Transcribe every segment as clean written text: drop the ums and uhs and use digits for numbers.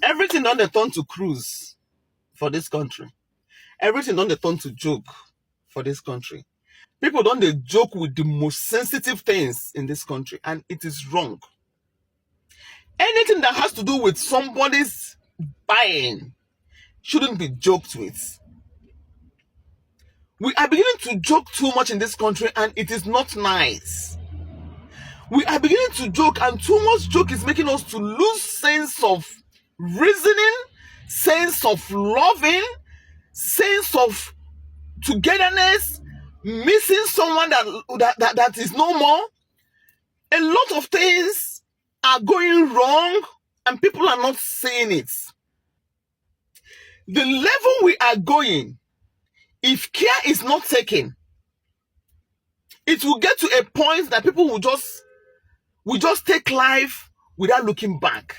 Everything on the turn to cruise for this country. Everything on the turn to joke for this country. People don't they joke with the most sensitive things in this country, and it is wrong. Anything that has to do with somebody's buying shouldn't be joked with. We are beginning to joke too much in this country, and it is not nice. We are beginning to joke, and too much joke is making us to lose sense of reasoning, sense of loving, sense of togetherness, missing someone that is no more. A lot of things are going wrong, and people are not saying it. The level we are going, if care is not taken, it will get to a point that people will just take life without looking back,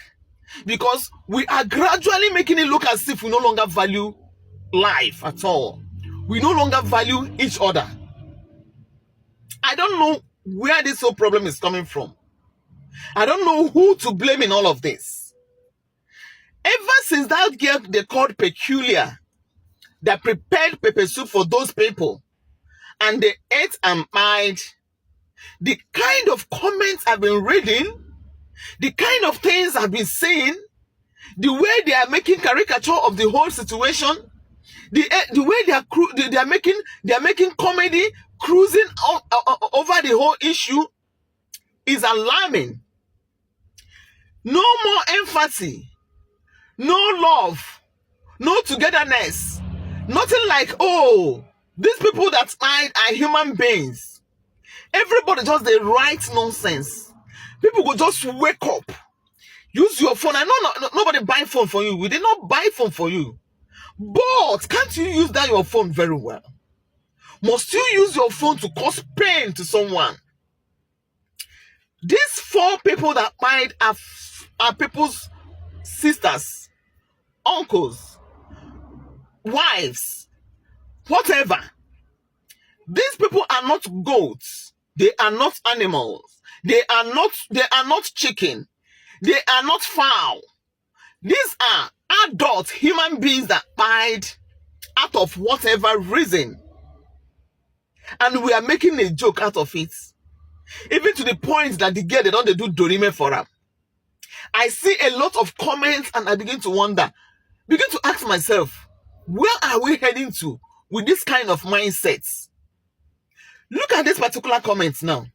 because we are gradually making it look as if we no longer value life at all. We no longer value each other. I don't know where this whole problem is coming from. I don't know who to blame in all of this. Ever since that girl they called Peculiar, that prepared pepper soup for those people, and they ate and mind, the kind of comments I've been reading, the kind of things I've been saying, the way they are making caricature of the whole situation, the way they are making comedy, cruising over the whole issue, is alarming. No more empathy, no love, no togetherness, nothing like, oh, these people that died are human beings. Everybody just they write nonsense. People will just wake up, use your phone. I know nobody buy phone for you. We did not buy phone for you. But can't you use that your phone very well? Must you use your phone to cause pain to someone? These 4 people that died are people's sisters, uncles, wives, whatever. These people are not goats. They are not animals. They are not chicken. They are not fowl. These are adult human beings that died out of whatever reason. And we are making a joke out of it. Even to the point that the girl, they don't do Dorime for her. I see a lot of comments and I begin to ask myself, where are we heading to with this kind of mindsets? Look at this particular comment now.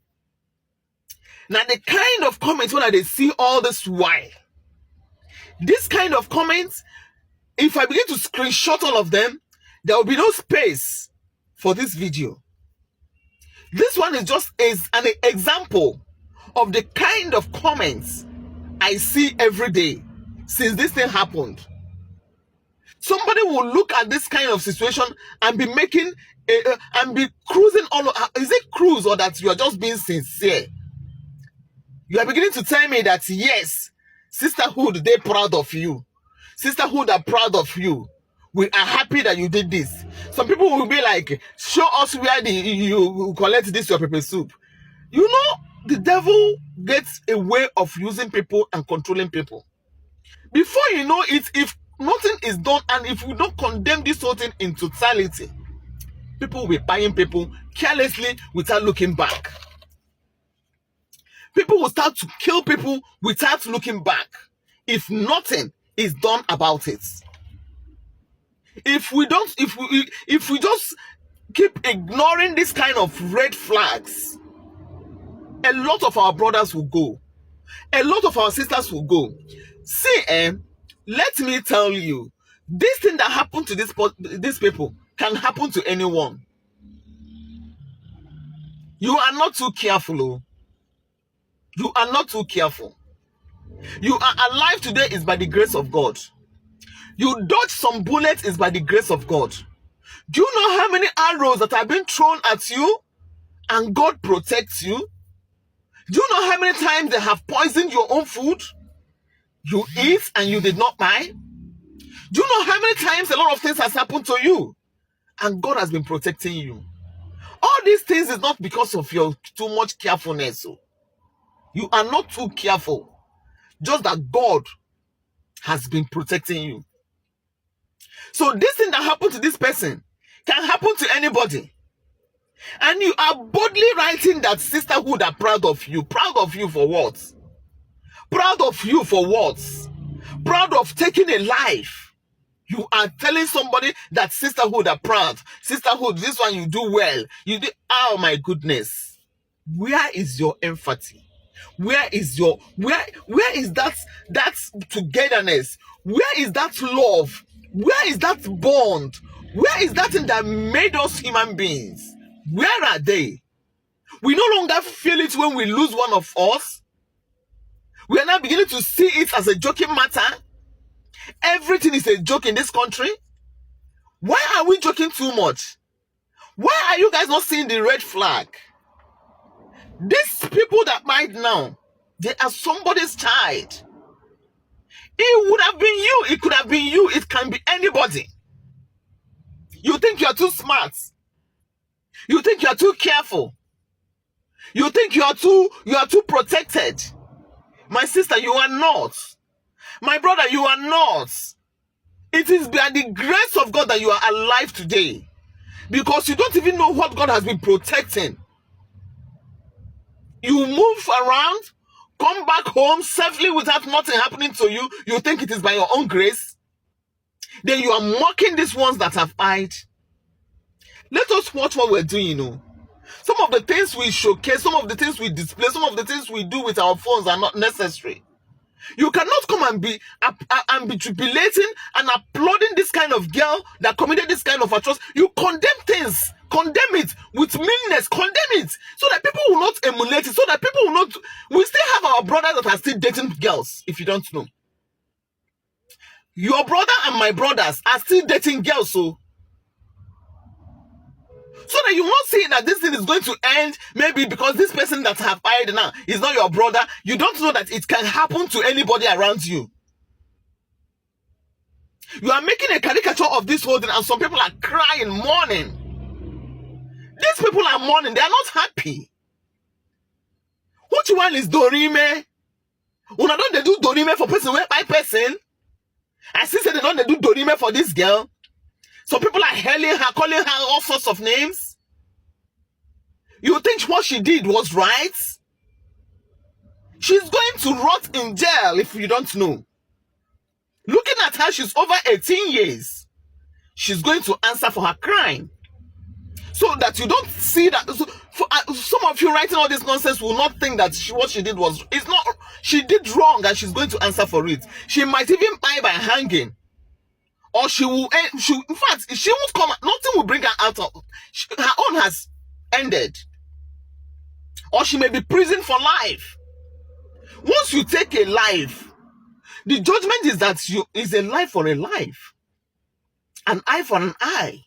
Now the kind of comments when I see all this while. This kind of comments, if I begin to screenshot all of them, there will be no space for this video. This one is just an example of the kind of comments I see every day since this thing happened. Somebody will look at this kind of situation and be making and be cruising all over. Is it cruise or that you are just being sincere? You are beginning to tell me that yes, sisterhood, they're proud of you. Sisterhood are proud of you. We are happy that you did this. Some people will be like, show us where you collect this your pepper soup. You know, the devil gets a way of using people and controlling people. Before you know it, if nothing is done and if we don't condemn this whole thing in totality, people will be buying people carelessly without looking back. People will start to kill people without looking back if nothing is done about it. If we just keep ignoring this kind of red flags, a lot of our brothers will go. A lot of our sisters will go. See, let me tell you, this thing that happened to these people can happen to anyone. You are not too careful. Oh. You are not too careful. You are alive today is by the grace of God. You dodge some bullets is by the grace of God. Do you know how many arrows that have been thrown at you and God protects you? Do you know how many times they have poisoned your own food? You eat and you did not die? Do you know how many times a lot of things has happened to you and God has been protecting you? All these things is not because of your too much carefulness. You are not too careful. Just that God has been protecting you. So this thing that happened to this person can happen to anybody. And you are boldly writing that sisterhood are proud of you. Proud of you for what? Proud of you for what? Proud of taking a life. You are telling somebody that sisterhood are proud. Sisterhood, this one you do well. You do. Oh my goodness. Where is your empathy? Where is that togetherness? Where is that love? Where is that bond? Where is that thing that made us human beings? Where are they? We no longer feel it when we lose one of us. We are now beginning to see it as a joking matter. Everything is a joke in this country. Why are we joking too much? Why are you guys not seeing the red flag? These people that might now, they are somebody's child. It would have been you. It could have been you. It can be anybody. You think you are too smart. You think you are too careful. You think you are too protected. My sister, you are not. My brother, you are not. It is by the grace of God that you are alive today. Because you don't even know what God has been protecting. You move around, come back home safely without nothing happening to you. You think it is by your own grace. Then you are mocking these ones that have died. Let us watch what we're doing, you know. Some of the things we showcase, some of the things we display, some of the things we do with our phones are not necessary. You cannot come and be jubilating and applauding this kind of girl that committed this kind of atrocity. You condemn things, condemn it with meanness, condemn it, so that people will not emulate it, so that people will not. We still have our brothers that are still dating girls, if you don't know. Your brother and my brothers are still dating girls, so that you won't see that this thing is going to end, maybe because this person that have died now is not your brother. You don't know that it can happen to anybody around you. You are making a caricature of this whole thing, and some people are crying, mourning. These people are mourning. They are not happy. Which one is Dorime? Una don't they do Dorime for person by person? I see say they don't they do Dorime for this girl. Some people are hailing her, calling her all sorts of names. You think what she did was right? She's going to rot in jail if you don't know. Looking at her, she's over 18 years. She's going to answer for her crime. So that you don't see that. So some of you writing all this nonsense will not think that what she did was... It's not... She did wrong and she's going to answer for it. She might even die by hanging. Or she will, in fact, she won't come, nothing will bring her out of, her own has ended. Or she may be prisoned for life. Once you take a life, the judgment is that is a life for a life. An eye for an eye.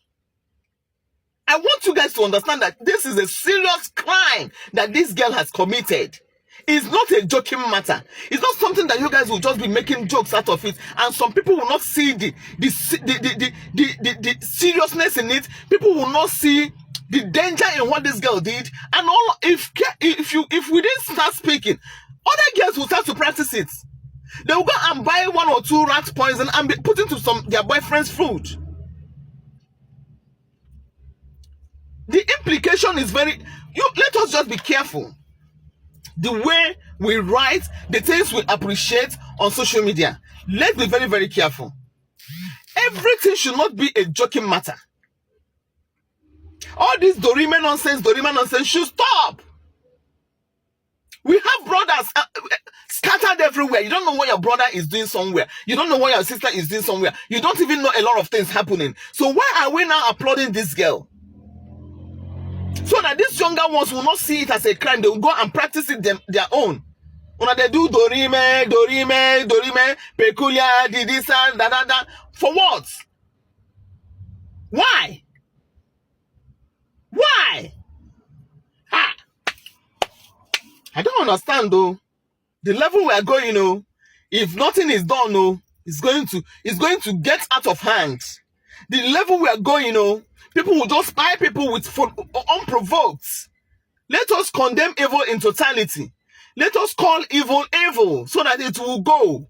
I want you guys to understand that this is a serious crime that this girl has committed. It's not a joking matter. It's not something that you guys will just be making jokes out of it, and some people will not see the seriousness in it. People will not see the danger in what this girl did. And all if we didn't start speaking, other girls will start to practice it. They will go and buy 1 or 2 rat poison and be put into their boyfriend's food. The implication is let us just be careful. The way we write, the things we appreciate on social media. Let's be very, very careful. Everything should not be a joking matter. All this Dorime nonsense should stop. We have brothers scattered everywhere. You don't know what your brother is doing somewhere. You don't know what your sister is doing somewhere. You don't even know a lot of things happening. So why are we now applauding this girl? So that these younger ones will not see it as a crime. They will go and practice it their own. When they do Dorime, peculiar, didisa, da. For what? Why? Why? Ha! I don't understand though. The level we are going, if nothing is done, it's going to get out of hand. The level we are going, people will just spy people with unprovoked. Let us condemn evil in totality. Let us call evil evil so that it will go.